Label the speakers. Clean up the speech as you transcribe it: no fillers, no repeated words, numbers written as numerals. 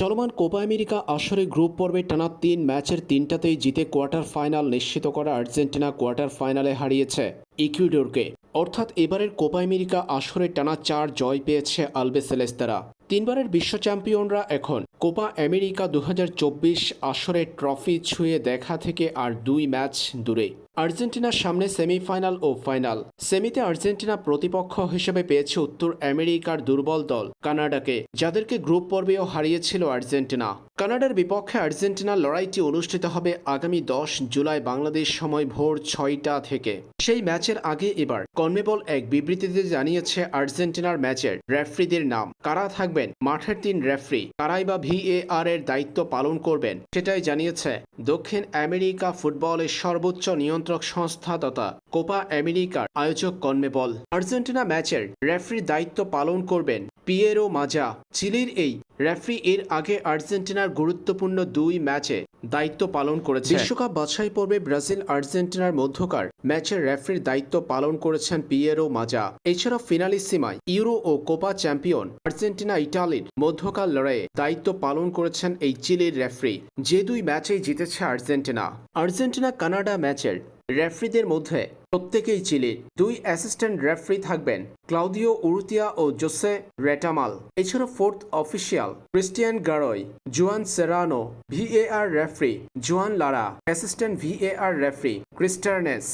Speaker 1: চলমান Copa America আসরে group পর্বে টানা ৩ ম্যাচের ৩টাতেই জিতে কোয়ার্টার ফাইনাল নিশ্চিত করা আর্জেন্টিনা কোয়ার্টার ফাইনালে হারিয়েছে ইকুয়েডরকে। অর্থাৎ এবারের কোপা আমেরিকা আসরে টানা ৪ জয় পেয়েছে আলবিসেলেস্তারা। ৩বারের বিশ্ব চ্যাম্পিয়নরা এখন কোপা আমেরিকা ২০২৪ আসরে ট্রফি ছুঁয়ে দেখা থেকে আর ২ ম্যাচ দূরে। আর্জেন্টিনার সামনে সেমিফাইনাল ও ফাইনাল। সেমিতে আর্জেন্টিনা প্রতিপক্ষ হিসেবে পেয়েছে উত্তর আমেরিকার দুর্বল দল কানাডাকে, যাদেরকে গ্রুপ পর্বেও হারিয়েছিল আর্জেন্টিনা। কানাডার বিপক্ষে আর্জেন্টিনার লড়াইটি অনুষ্ঠিত হবে আগামী ১০ জুলাই বাংলাদেশ সময় ভোর ৬টা থেকে। সেই ম্যাচের আগে এবার কনমেবল এক বিবৃতিতে জানিয়েছে আর্জেন্টিনার ম্যাচের রেফারিদের নাম, কারা থাকবেন মাঠের ৩ রেফারি, কারাই বা VAR এর দায়িত্ব পালন করবেন সেটাই জানিয়েছে দক্ষিণ আমেরিকা ফুটবলের সর্বোচ্চ নিয়ন্ত্রক সংস্থা তথা কোপা আমেরিকার আয়োজক কনমেবল। আর্জেন্টিনা ম্যাচের রেফারির দায়িত্ব পালন করবেন পিয়েরো মাজা। চিলির এই রেফারি এর আগে আর্জেন্টিনার গুরুত্বপূর্ণ ২ ম্যাচে দায়িত্ব পালন করেছে। বিশ্বকাপ বাছাই পর্বে ব্রাজিল আর্জেন্টিনার মধ্যকার ম্যাচের রেফারির দায়িত্ব পালন করেছেন পিয়েরো মাজা। এছাড়াও ফিনালিসিমায় ইউরো ও কোপা চ্যাম্পিয়ন আর্জেন্টিনা ইটালির মধ্যকার লড়াইয়ে দায়িত্ব পালন করেছেন এই চিলির রেফারি, যে ২ ম্যাচেই জিতেছে আর্জেন্টিনা। আর্জেন্টিনা কানাডা ম্যাচের রেফারিদের মধ্যে প্রত্যেকেই চিলির। ২ অ্যাসিস্ট্যান্ট রেফারি থাকবেন ক্লাউদিও উরুতিয়া ও জোসে রেটামাল। এছাড়া 4th অফিসিয়াল ক্রিস্টিয়ান গারোয়, জুয়ান সেরানো, VAR রেফারি জুয়ান লারা, অ্যাসিস্ট্যান্ট VAR রেফারি ক্রিস্টারনেস।